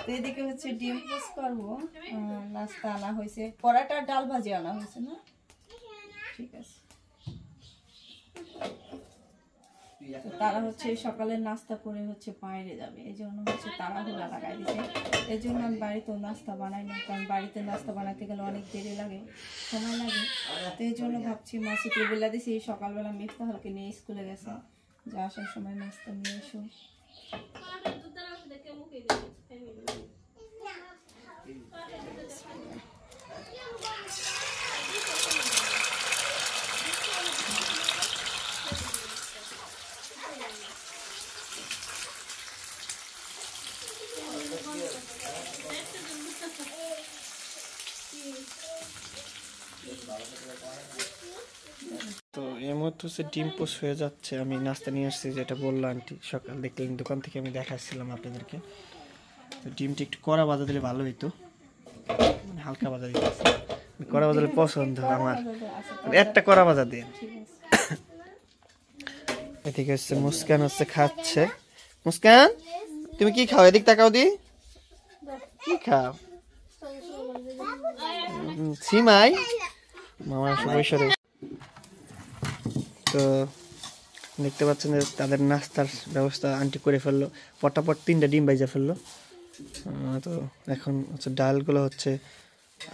তো এদিকে হচ্ছে ডিম পোস্ট করবো, নাস্তা আনা হয়েছে, পরাটা ডাল ভাজি আনা হয়েছে না, ঠিক আছে। তো তারা হচ্ছে সকালের নাস্তা করে হচ্ছে বাইরে যাবে, এই জন্য হচ্ছে তাড়াহুড়া লাগাই দিচ্ছে। এই জন্য আমি বাড়িতেও নাস্তা বানাই না, কারণ বাড়িতে নাস্তা বানাতে গেলে অনেক দেরি লাগে, সময় লাগে। তো এই জন্য ভাবছি মাসিকে বেলা দিছি, সকালবেলা মিফতাহলকে নিয়ে স্কুলে গেছে, যা আসার সময় নাস্তা নিয়ে এসো। তো এই মুহূর্তে হচ্ছে ডিম পোস্ট হয়ে যাচ্ছে। আমি নাস্তা নিয়ে আসছি, যেটা বললো আন্টি সকাল দেখলেন দোকান থেকে, আমি দেখাচ্ছিলাম আপনাদেরকে। তো ডিমটি একটু কড়া ভাজা দিলে ভালো হইতো, মানে হালকা ভাজা দিতে আছে, কড়া ভাজা দিলে পছন্দ আমার, একটা কড়া ভাজা দিয়ে। এদিকে হচ্ছে মুস্কান হচ্ছে খাচ্ছে। মুস্কান তুমি কি খাও? এদিক তাকাও দি, কি খাও? সিমাই মামা বৈশাখ। তো দেখতে পাচ্ছেন যে তাদের নাস্তার ব্যবস্থা আন্টি করে ফেললো, পটাপট 3টা ডিম ভাজা ফেললো। তো এখন হচ্ছে ডালগুলো হচ্ছে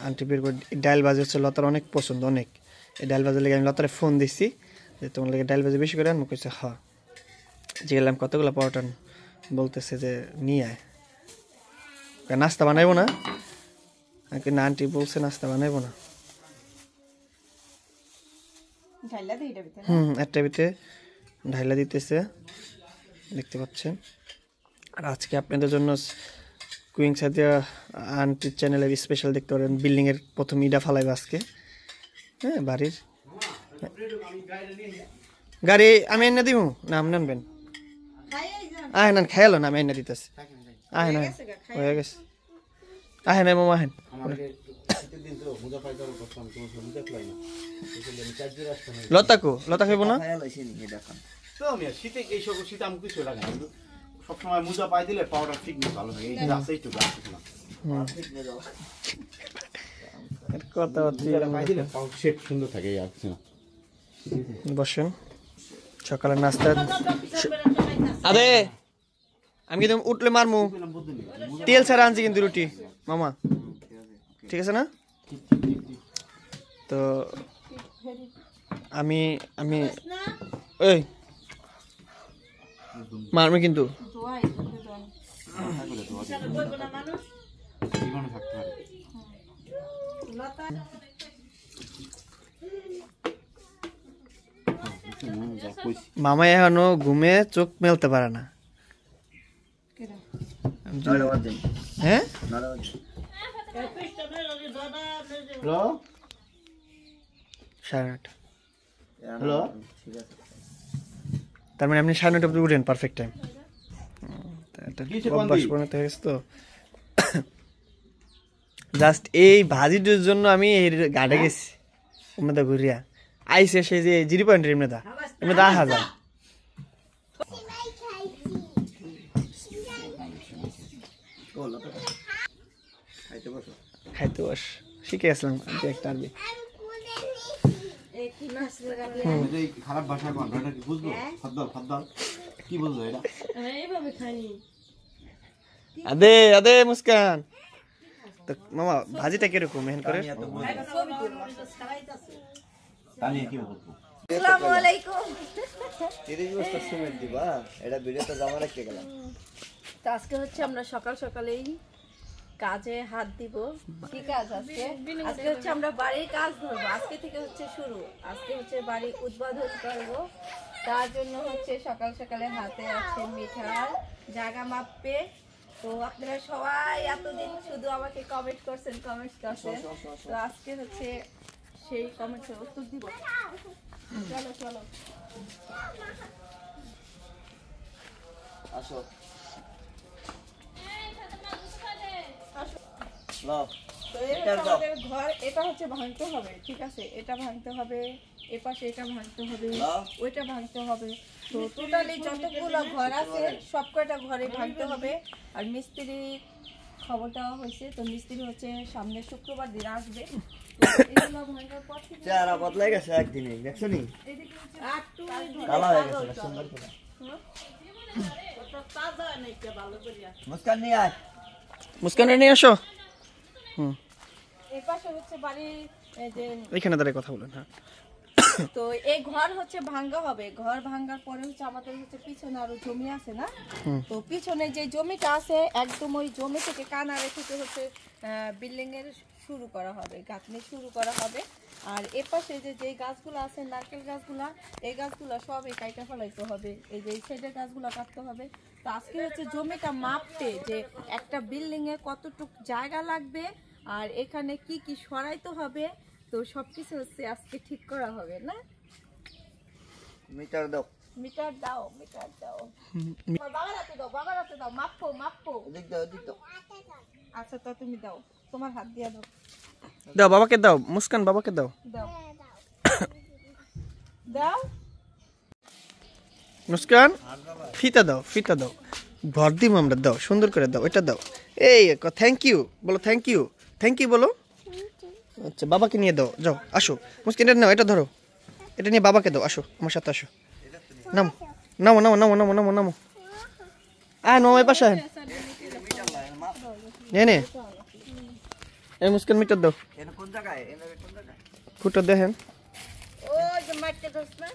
আন্টি বের করে, ডাল ভাজি হচ্ছে লতার অনেক পছন্দ, অনেক। এই ডাল ভাজার লেগে আমি লতারে ফোন দিচ্ছি যে তোমার লেগে ডাল ভাজি বেশি করে আনবো, কইছে হ্যাঁ। যে গেলাম কতগুলো পরোটা, বলতেছে যে নিয়ে আয়, নাস্তা বানাইবো না, না আন্টি বলছে নাস্তা বানাইবো না। একটা ভিতরে ঢাইলা দিতেছে, দেখতে পাচ্ছেন। আর আজকে আপনাদের জন্য কুইং সাদিয়া আন্টির চ্যানেলের স্পেশাল দেখতে পারেন, বিল্ডিং এর প্রথম ইটা ফালাইবে আজকে, হ্যাঁ বাড়ির গাড়ি আমি এনে দিব না, আপনি আনবেন? আহে না খেয়ালো না, আমি এনে দিতেছি। আহে না হয়ে গেছে, আহে না মামা আহেন। লতাকো লতা খাইব না, শীতে এই সব শীতে আমি কিছু লাগে না, সবসময় মোজা পাই দিলে পাউডার ঠিক ভালো হয়। এই আছে একটু কথা পাই দিলে শেপ সুন্দর থাকে। বসেন, সকালের নাস্তা। আরে আমি কিন্তু উঠলে মারমু, তেল ছাড়া আনছি কিন্তু রুটি মামা, ঠিক আছে না? তো আমি আমি এই মারমু কিন্তু মামা এখনো ঘুমে চোখ মেলতে পারে না। হ্যাঁ তার মানে আপনি 9:30 অব্দি উঠেন, পারফেক্ট টাইম। তো জাস্ট এই ভাজিটার জন্য আমি গাড়ে গেছি, এমনি ঘুরিয়া আইসে সেই যে 0 পয়েন্টের এমনি দেখা যায়। খাইতে বস শিখে আসলাম একটা আরবি। খারাপ ভাষা কি বুঝবো? কি বুঝবো এটা? আদে আদে মুস্কান, তো মামা ভাজিটা কিরকম মেহন করে? আসসালামু আলাইকুম। তো আজকে হচ্ছে আমরা সকাল সকালেই কাজে হাত দিব। কি কাজ আজকে? আজকে হচ্ছে আমরা বাড়ির কাজ ধরবো, আজকে থেকে হচ্ছে শুরু। আজকে হচ্ছে বাড়ি উদ্বোধন করবো, তার জন্য হচ্ছে সকাল সকালে হাতে আছে মিঠার জায়গা মাপবে। তো আপনারা সবাই এতদিন শুধু আমাকে কমেন্ট করছেন। তো আজকে হচ্ছে সেই কমেন্টের উত্তর দিব। চলো চলো আসো। ঘর এটা হচ্ছে ভাঙতে হবে, ঠিক আছে? এটা ভাঙতে হবে, এপাশে এটা ভাঙতে হবে, ওইটা ভাঙতে হবে। তো টোটালি যতগুলো ঘর আছে সব কয়টা ঘরে ভাঙতে হবে। আর মিস্ত্রি খবর দেওয়া হয়েছে। তো মিস্ত্রি হচ্ছে সামনে শুক্রবার দিন আসবে। তো এগুলো ভাঙার পর থেকে চেহারা বদলাই গেছে একদিনে, দেখছো নি? এদিকে হচ্ছে কালো হয়ে গেছে সুন্দর করে। মুস্কান নিয়ে আয়, মুস্কানটা নিয়ে আসো। এই পাশে হচ্ছে বাড়ির এই যে এখানে দাঁড়িয়ে কথা বলেন। হ্যাঁ, তো এই ঘর হচ্ছে ভাঙ্গা হবে। ঘর ভাঙ্গার পরে হচ্ছে আমাদের হচ্ছে পিছনে আরো জমি আছে না, তো পিছনে যে জমিটা আছে একদম ওই জমি থেকে কানারে থেকে হচ্ছে বিল্ডিং এর শুরু করা হবে, গাঁথনি শুরু করা হবে। আর এ পাশে যে গাছগুলো আছে নারকেল গাছগুলা, এই গাছগুলা সব এই কাইটা ফেলাইতে হবে, এই যে এই সাইডের গাছগুলা কাটতে হবে। তো আজকে হচ্ছে জমিটা মাপতে যে একটা বিল্ডিং এ কতটুক জায়গা লাগবে আর এখানে কি কি সরাইতে হবে, তো সবকিছু হচ্ছে আজকে ঠিক করা হবে না। মিটার দাও, মিটার দাও, মিটার দাও, বাবার হাতে দাও, বাবার হাতে দাও, মাপো মাপো। দিক দাও, দিক দাও। আচ্ছা তো তুমি দাও, তোমার হাত দিয়ে দাও, দাও বাবাকে দাও, মুস্কান বাবাকে দাও। দাও দাও। মুস্কান ফিতা দাও, ফিতা দাও, ভর দিব আমরা, দাও সুন্দর করে দাও, এটা দাও। এই থ্যাংক ইউ বলো, থ্যাংক ইউ, থ্যাংক ইউ বলো। আচ্ছা বাবাকে নিয়ে দাও, যাও আসো। মুস্কান এটা নাও, এটা ধরো, এটা নিয়ে বাবাকে দাও, আসো আমার সাথে আসো। নামো নামো নামো নামো নামো নামো নামো, আয় নামো এই পাশে, নে এই মুস্কান মিটার দাও। ফুটো দেখেন। ওই যে মারতে দোস না।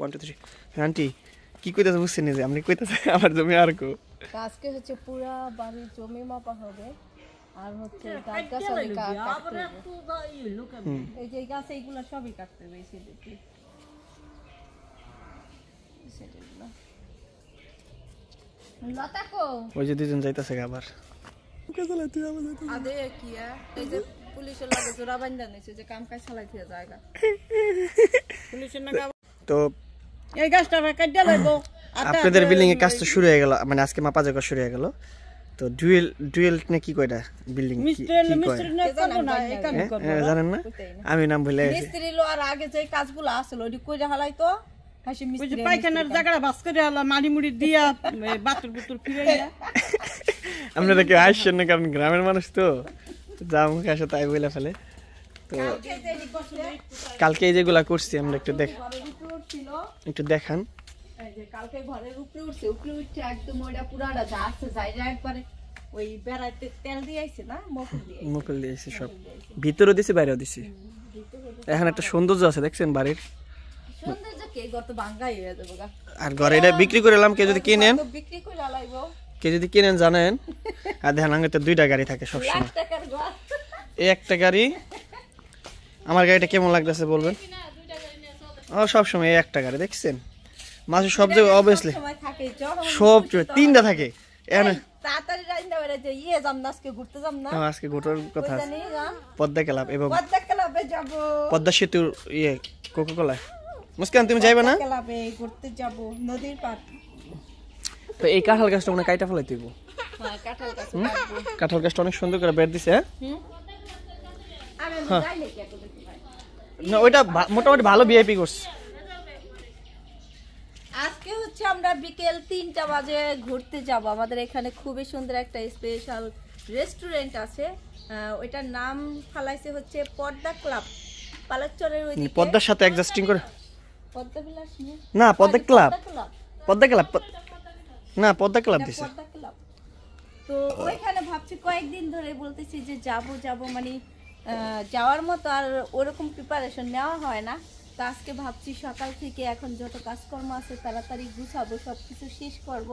1 2 3 আন্টি কি কইতাছে বুঝছেন যে আমরা কইতাছে আমার জমি আর কো। আজকে হচ্ছে পুরা বাড়ির জমি মাপা হবে আর হচ্ছে গাছ গাছালি কাটতে হবে। এই যে গাছ এইগুলো সবই কাটতে হবে, এসে দেখি লতা কো ওই যে দুজন যাইতাছে আবার। আদে কি এই যে পুলিশের লাগে জোড়া বান্ধা নিছে যে কাম কাজ চালাইতে জায়গা পুলিশের না। তো এই গাছটা কাটিয়ে লইবো। আপনাদের বিল্ডিং এর কাজ তো শুরু হয়ে গেল, মানে আজকে মাপা জায়গা শুরু হয়ে গেল। তো ডুয়েল না কি কয়টা বিল্ডিং কি কয় জানেন না? আমি নাম ভুলে গেছি। মিস্ত্রি লো আর আগে যে কাজগুলো আসলো ওডি কইরা হালাইতো হাসি মিস্ত্রি পায়খানার জায়গাটা বাস করে হলো মাড়ি মুড়ি দিয়া বাতুর বুতুর ফিরাইয়া। আপনারা কি আসছেন না, কারণ গ্রামের মানুষ তো যা মুখে আসে তাই বলে ফেলে। তো কালকে এই যেগুলা করছি আমরা একটু একটু দেখান। এই যে কালকে ঘরের উপরে উঠছে, উপরে উঠছে একদম ওইটা পুরাটা যা আছে যাইরা একবারে ওই বেড়াইতে তেল দিয়ে আইছে না, মুকুল দিয়েছি সব, ভিতরেও দিছি বাইরেও দিছি। এখন একটা সৌন্দর্য আছে দেখছেন বাড়ির। সৌন্দর্য কে গত ভাঙ্গাই হয়ে যাবে গা। আর ঘরে এটা বিক্রি করে এলাম, কেউ যদি কিনেন, বিক্রি করে লাইবো, কেউ যদি কিনেন জানেন। আর দেখেন আগে তো 2টা গাড়ি থাকে সবসময়, লাখ টাকার ঘর। এই একটা গাড়ি। আমার গাড়িটা কেমন লাগতেছে বলবেন? ও সবসময় এই একটা গাড়ি দেখছেন, মাঝে সব জায়গায় অবভিয়াসলি সময় থাকে যখন সব 3টা থাকে। এখানে তাড়াতাড়ি রাইন্দা বেরে যে ইয়ে যাম না, আজকে ঘুরতে যাম না, আজকে ঘোটার কথা আছে। জানি না পদ্মা ক্লাব এবং পদ্মা ক্লাবে যাব, পদ্মা সেতুর ইয়ে কোকাকোলা। মুস্কান তুমি যাইবে না? ক্লাবে ঘুরতে যাব নদীর পার। তো এই কাঁঠাল গাছটা মনে কাইটা ফেলাই দিব। হ্যাঁ কাঁঠাল গাছ কাটবো। কাঁঠাল গাছটা অনেক সুন্দর করে বের দিছে। আমি যাই নাকি এত দেখি ভাই। না ওইটা মোটামুটি ভালো ভিআইপি করছে। আজকে হচ্ছে আমরা বিকেল 3টা বাজে ঘুরতে যাব। আমাদের এখানে খুবই সুন্দর একটা স্পেশাল রেস্টুরেন্ট আছে, ওইটার নাম ফালাইছে হচ্ছে পদ্মা ক্লাব, পালাকচরের ওইদিকে। পদ্মার সাথে অ্যাডজাস্টিং করে পদ্মা বিলাস না, Padma club, club, Padma club না, পদ্মা ক্লাব দিছে। পদ্মা ক্লাব। তো ওইখানে ভাবছি কয়েকদিন ধরে বলতেছি যে যাব মানে যাওয়ার মতো আর ওরকম প্রিপারেশন নেওয়া হয় না। তো আজকে ভাবছি সকাল থেকে এখন যত কাজকর্ম আছে তাড়াতাড়ি গুছাবো, সবকিছু শেষ করব,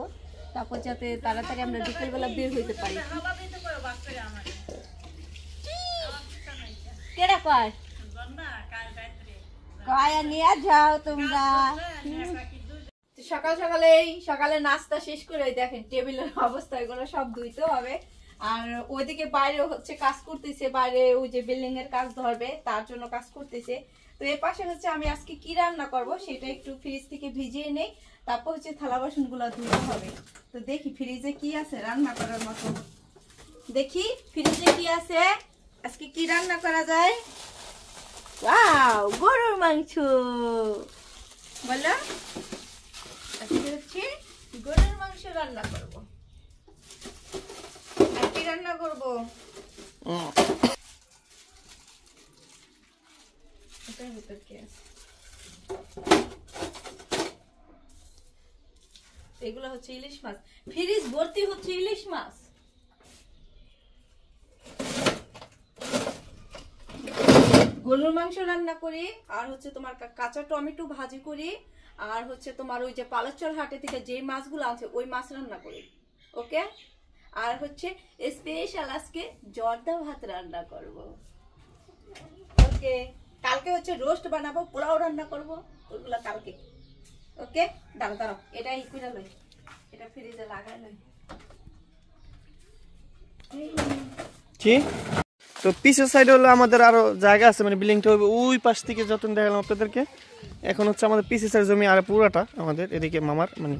তারপর যাতে তাড়াতাড়ি আমরা বিকেলবেলা বের হইতে পারি। কেডা কয় কয় নিয়ে যাও তোমরা। সকালে নাস্তা শেষ করে দেখেন টেবিলের অবস্থা, এগুলো সব ধুইতে হবে। আর ওইদিকে বাইরে হচ্ছে কাজ করতেছে, বাইরে ওই যে বিল্ডিং এর কাজ ধরবে তার জন্য কাজ করতেছে। তো এর পাশে হচ্ছে আমি আজকে কি রান্না করব সেটা একটু ফ্রিজ থেকে ভিজিয়ে নেই, তারপর হচ্ছে থালা বাসন গুলা ধুতে হবে। তো দেখি ফ্রিজে কি আছে রান্না করার মতো, দেখি ফ্রিজে কি আছে, আজকে কি রান্না করা যায়। ওয়াও, গরুর মাংস বলো, আজকে হচ্ছে গরুর মাংস রান্না করব। আর কি রান্না করব এটার ভিতর কি আছে? এগুলো হচ্ছে ইলিশ মাছ, ফ্রিজ ভর্তি হচ্ছে ইলিশ মাছ। গরুর মাংস রান্না করি, আর হচ্ছে তোমার কাঁচা টমেটো ভাজি করি, আর হচ্ছে তোমার ওই যে পালাচর হাটে থেকে যে মাছগুলো আছে ওই মাছ রান্না করি। ওকে, আর হচ্ছে স্পেশাল আজকে জর্দা ভাত রান্না করব। ওকে, কালকে হচ্ছে রোস্ট বানাবো, পোলাও রান্না করব, ওগুলো কালকে। ওকে, দাঁড়াও দাঁড়াও, এটা ই করে লই, এটা ফ্রিজে লাগাই লই। কি তো পিছের সাইডে হলো আমাদের আরো জায়গা আছে, মানে বিল্ডিংটা হবে ওই পাশ থেকে যতন দেখালাম আপনাদেরকে। এখন হচ্ছে আমাদের পিছের সাইড জমি আর পুরোটা আমাদের এদিকে মামার, মানে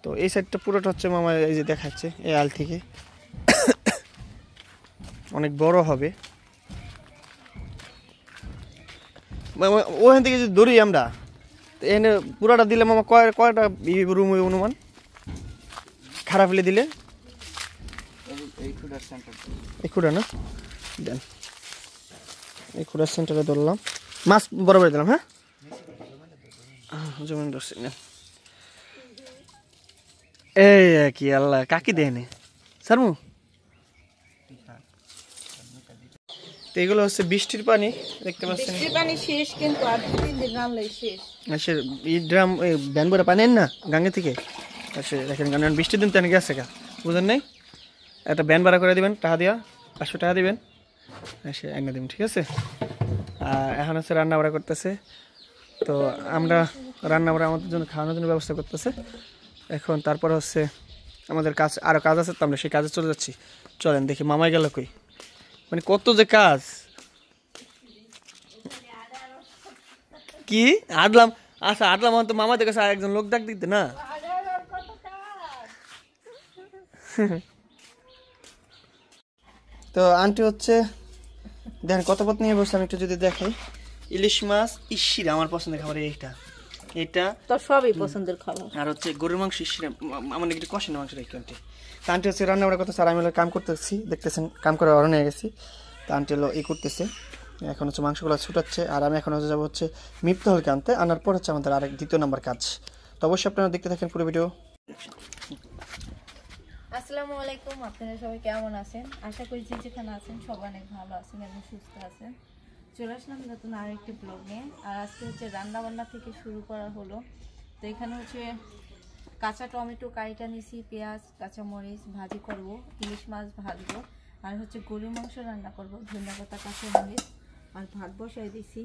তো এই সাইডটা পুরোটা হচ্ছে মামার, এই যে দেখাচ্ছে এই আল থেকে অনেক বড় হবে। ওখান থেকে যদি দৌড়ি আমরা এনে পুরোটা দিলে মামা কয়টা রুম ওই অনুমান খারাপ হলে দিলে? এই খুঁড়া না দেন, এই খুঁড়ার সেন্টারে ধরলাম, মাছ বরাবর দিলাম। হ্যাঁ, জমিন ধরছি না। এই কি আল্লাহ কাকি দেয়নি সারমু। তো এগুলো হচ্ছে বৃষ্টির পানি, দেখতে পাচ্ছেন বৃষ্টির পানি শেষ, কিন্তু আর 2-3 দিন রানলেই শেষ। সে এই ড্রাম ব্যান ভরে পানি না গাঙ্গে থেকে, সে দেখেন কারণ বৃষ্টির দিন তেন গেছে গা, বুঝেন নাই? একটা ব্যান ভাড়া করে দিবেন, টাকা দিয়া 500 টাকা দিবেন, সে এনে দিবেন, ঠিক আছে? আর এখন হচ্ছে রান্না বাড়া করতেছে, তো আমরা রান্না বাড়া আমাদের জন্য খাওয়ানোর জন্য ব্যবস্থা করতেছে। এখন তারপর হচ্ছে আমাদের কাজ আরও কাজ আছে, তো আমরা সেই কাজে চলে যাচ্ছি। চলেন দেখি মামাই গেল কই, মানে কত যে কাজ। কি আটলাম? আচ্ছা আটলাম, তো মামাদের কাছে আর একজন লোক ডাক দিতে না। তো আন্টি হচ্ছে দেখেন কত পথ নিয়ে বসে, আমি একটু যদি দেখাই। ইলিশ মাছ ইসিরা আমার পছন্দের খাবার, এইটা এটা তো সবই পছন্দের খাবার। আর হচ্ছে গরুর মাংস ইসিরা আমার একটু কষানো মাংস রেখে আন্টি। তো আন্টি হচ্ছে রান্না বান্না করতেছে, আর আমি হলো কাম করতেছি, দেখতেছেন কাম করে অরণ্য হয়ে গেছি। তো আন্টি হলো ই করতেছে, এখন হচ্ছে মাংসগুলো ছুটাচ্ছে, আর আমি এখন হচ্ছে যাবো হচ্ছে মিপ্তহলকে আনতে, আনার পর হচ্ছে আমাদের আরেক দ্বিতীয় নাম্বার কাজ। তো অবশ্যই আপনারা দেখতে থাকেন পুরো ভিডিও। আসসালামু আলাইকুম, আপনারা সবাই কেমন আছেন? আশা করি যে যেখানে আছেন সবাই অনেক ভালো আছেন এবং সুস্থ আছেন। চলে আসলাম নতুন আরেকটি ব্লগ নিয়ে। আর আজকে হচ্ছে রান্না বান্না থেকে শুরু করা হলো। তো এখানে হচ্ছে কাঁচা টমেটো কাইটা নিছি, পেঁয়াজ কাঁচামরিচ ভাজি করব, ইলিশ মাছ ভাজবো, আর হচ্ছে গরুর মাংস রান্না করব, ধনিয়া পাতা কাঁচামরিচ, আর ভাত বসাই দিছি।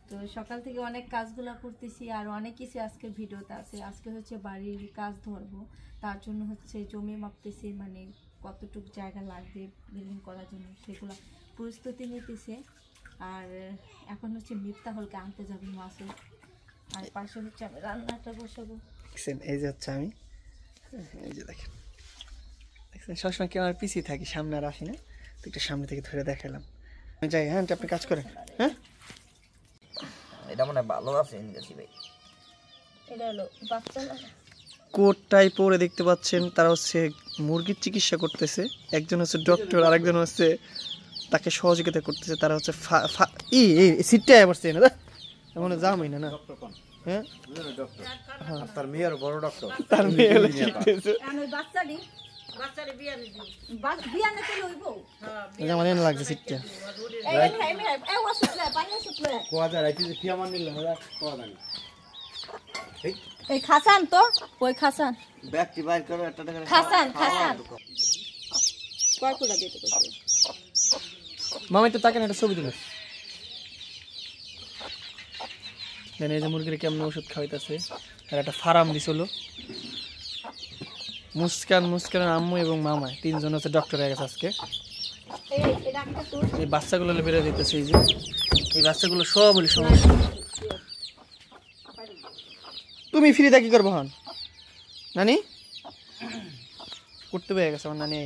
তো সকাল থেকে অনেক কাজগুলো করতেছি, আর অনেক কিছু আজকে ভিডিওতে আছে। আজকে হচ্ছে বাড়ির কাজ ধরবো, তার জন্য হচ্ছে জমি মাপতেছি, মানে কতটুকু জায়গা লাগবে বিল্ডিং করার জন্য সেগুলো প্রস্তুতি নিতেছে। আর এখন হচ্ছে মিফতাহলকে আনতে যাবো মাছের, আর পাশে হচ্ছে আমি রান্নাটা বসাবো। এই যে হচ্ছে আমি, এই যে দেখেন দেখছেন সবসময় কেউ আমার পিছিয়ে থাকি, সামনে আর আসি না, তো একটু সামনে থেকে ধরে দেখালাম। আমি যাই, হ্যাঁ আপনি কাজ করেন। হ্যাঁ এটা মনে হয় ভালো আছে ইনগাছি ভাই। এটা হলো বাচ্চা কোটটাই পরে দেখতে পাচ্ছেন, তারা হচ্ছে মুরগির চিকিৎসা করতেছে। একজন হচ্ছে ডক্টর, আরেকজন হচ্ছে তাকে সহযোগিতা করতেছে। তারা হচ্ছে সিটটাই আসছে না, এমন জামাই না না। হ্যাঁ তার মেয়ের বড় ডক্টর, তার মেয়ে হলো শিখতেছে। আমার এনে লাগছে সিটটা। এই খাসান তো ওই খাসান ব্যাগটি বাইর করো একটা টাকা খাসান খাসান কয় পুরা দিতে কইছে মামা একটু তাকেন, একটা ছবি তুলে দেন। এই যে মুরগির কেমন ওষুধ খাওয়াইতেছে, আর একটা ফার্ম দিছিল। মুস্কান আম্মু এবং মামা তিনজন হচ্ছে ডক্টর হয়ে গেছে আজকে। এই বাচ্চাগুলো বেরো দিতেছে, এই যে এই বাচ্চাগুলো সব বলি সমস্যা। তুমি ফ্রিতে কি করবো হন নানি? করতে পেয়ে গেছে আমার নানি।